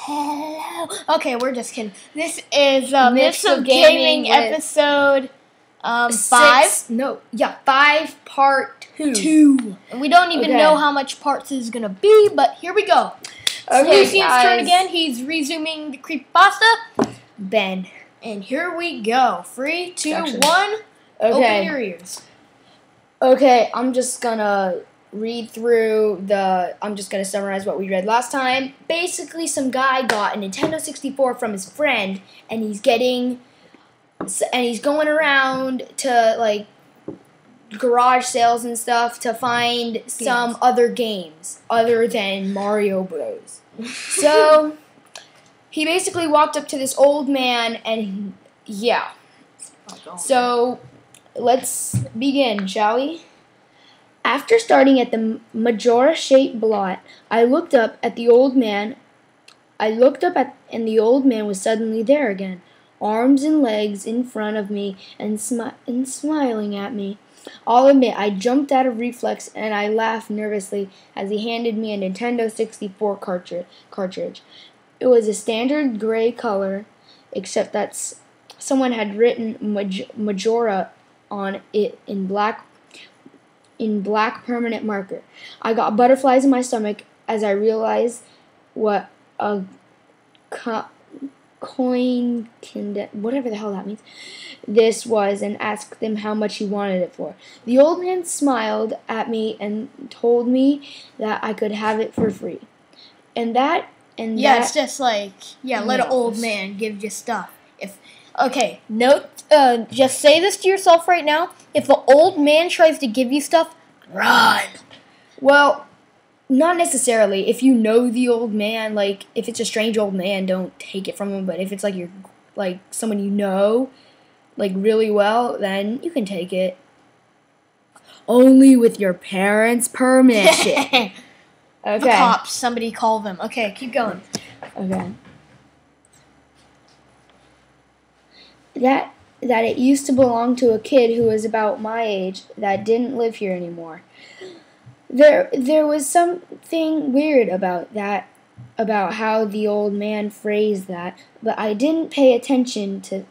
Hello. Okay, we're just kidding. This is Myths Myths of of Gaming Gaming episode 5 part 2. 2. And we don't even know how much parts this is gonna be, but here we go. It's Okay, Lucien's turn again. He's resuming the creepypasta. Ben. And here we go. 3, 2, Action. 1. Okay. Open your ears. Okay, I'm just gonna read through I'm just gonna summarize what we read last time. Basically, some guy got a Nintendo 64 from his friend, and he's going around to like garage sales and stuff to find some other games other than Mario Bros. So he basically walked up to this old man, and yeah. So let's begin, shall we? After starting at the Majora-shaped blot, I looked up at the old man. And the old man was suddenly there again, arms and legs in front of me and smiling at me. I'll admit, I jumped out of reflex and I laughed nervously as he handed me a Nintendo 64 cartridge. It was a standard gray color, except that someone had written Majora on it in black permanent marker. I got butterflies in my stomach as I realized what a coin whatever the hell that means this was, and asked him how much he wanted it for. The old man smiled at me and told me that I could have it for free. It's just like, let an old man give you stuff. Just say this to yourself right now. If an old man tries to give you stuff, run. Well, not necessarily. If you know the old man, like if it's a strange old man, don't take it from him. But if it's like someone you know, like really well, then you can take it. Only with your parents' permission. Okay. The cops. Somebody call them. Okay, keep going. Okay. That it used to belong to a kid who was about my age that didn't live here anymore. There was something weird about that, about how the old man phrased that, but I didn't pay attention to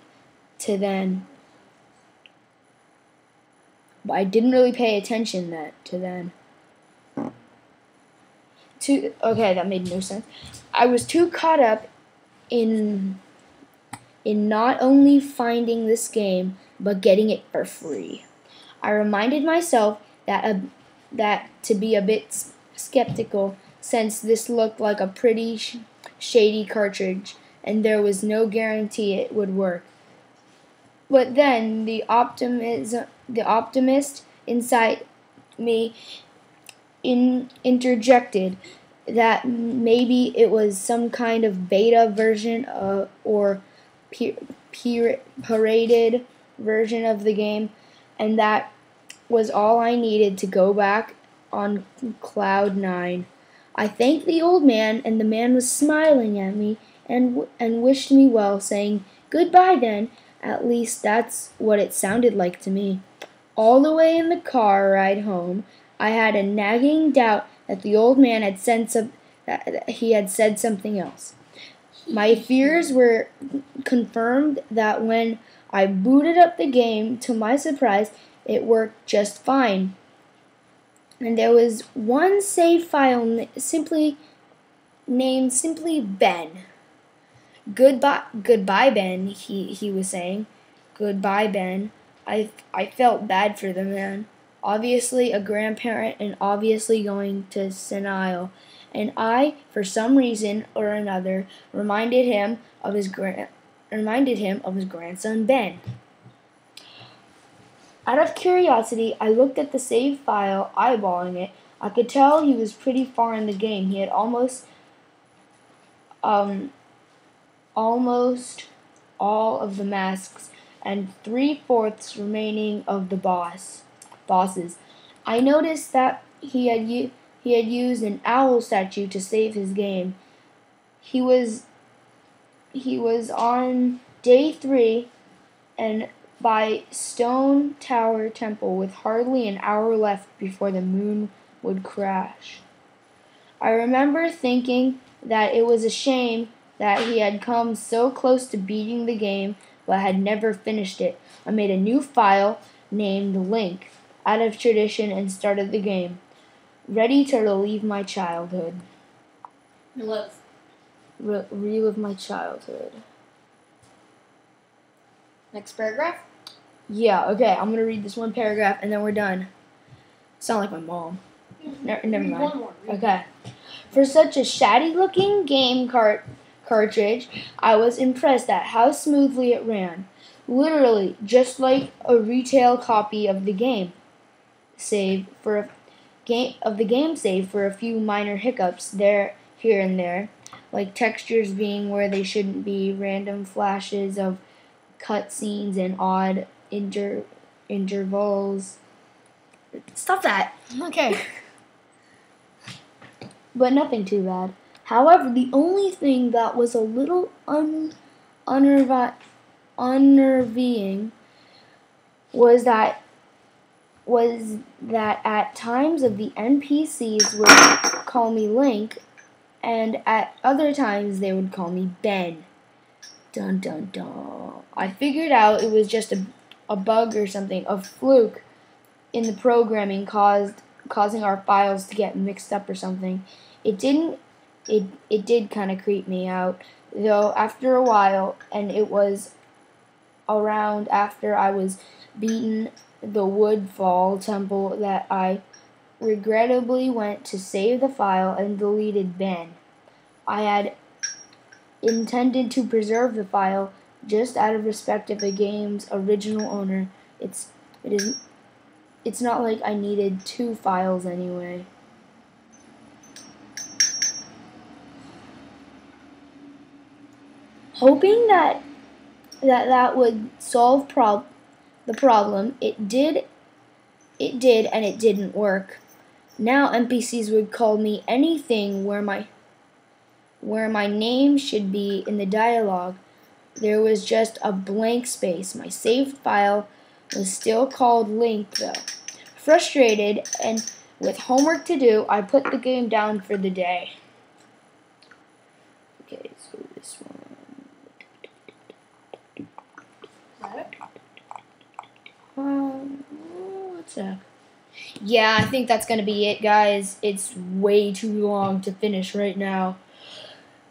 then. But I didn't really pay attention to then. Okay, that made no sense. I was too caught up in not only finding this game, but getting it for free. I reminded myself that to be a bit skeptical, since this looked like a pretty shady cartridge, and there was no guarantee it would work. But then the optimist inside me interjected that maybe it was some kind of beta version or paraded version of the game, and that was all I needed to go back on cloud 9. I thanked the old man, and the man was smiling at me and wished me well, saying, "Goodbye then." At least that's what it sounded like to me. All the way in the car ride home, I had a nagging doubt that the old man had said something else. My fears were confirmed that when I booted up the game, to my surprise, it worked just fine. And there was one save file named simply Ben. Goodbye, Ben, he was saying. Goodbye, Ben. I felt bad for the man. Obviously a grandparent and obviously going to senile. And I, for some reason or another, reminded him of his grandson Ben. Out of curiosity, I looked at the save file, eyeballing it. I could tell he was pretty far in the game. He had almost all of the masks and 3/4 remaining of the bosses. I noticed that he had used an owl statue to save his game. He was on day 3 and by Stone Tower Temple with hardly an hour left before the moon would crash. I remember thinking that it was a shame that he had come so close to beating the game but had never finished it. I made a new file named Link out of tradition and started the game, ready to relive my childhood. Relive my childhood. Next paragraph. Yeah, okay, I'm going to read this one paragraph and then we're done. Sound like my mom. Never mind. One more. Okay. For such a shabby-looking game cartridge, I was impressed at how smoothly it ran. Literally, just like a retail copy of the game. Save for a few minor hiccups here and there, like textures being where they shouldn't be, random flashes of cutscenes and odd intervals. Stop that. Okay. But nothing too bad. However, the only thing that was a little unnerving was that at times of the NPCs would call me Link, and at other times they would call me Ben. Dun dun dun. I figured out it was just a bug or something, a fluke in the programming causing our files to get mixed up or something. It did kind of creep me out, though, after a while, and it was around after I was beaten the Woodfall Temple that I regrettably went to save the file and deleted Ben. I had intended to preserve the file just out of respect of the game's original owner. It's not like I needed two files anyway. Hoping that would solve the problem, it did, and it didn't work. Now NPCs would call me anything where my name should be in the dialogue. There was just a blank space. My saved file was still called Link, though. Frustrated and with homework to do, I put the game down for the day. Okay, so this one. What's that? Yeah, I think that's going to be it, guys. It's way too long to finish right now.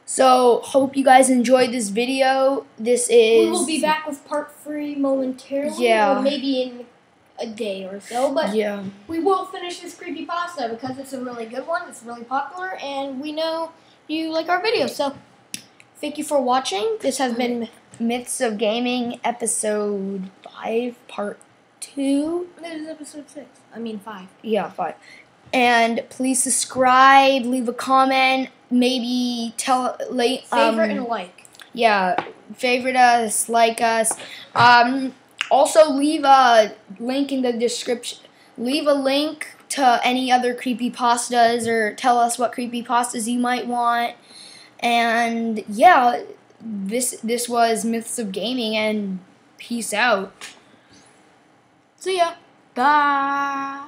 So, hope you guys enjoyed this video. We will be back with part 3 momentarily. Yeah. Or maybe in a day or so. But yeah, we will finish this creepypasta because it's a really good one. It's really popular. And we know you like our videos. So, thank you for watching. This has been Myths of Gaming, episode 5, part 2. This is episode 6. I mean 5. Yeah, 5. And please subscribe, leave a comment, maybe Favorite and like. Yeah, favorite us, like us. Also, leave a link in the description. Leave a link to any other creepypastas or tell us what creepypastas you might want. And yeah, this was Myths of Gaming, and peace out. See ya. Bye.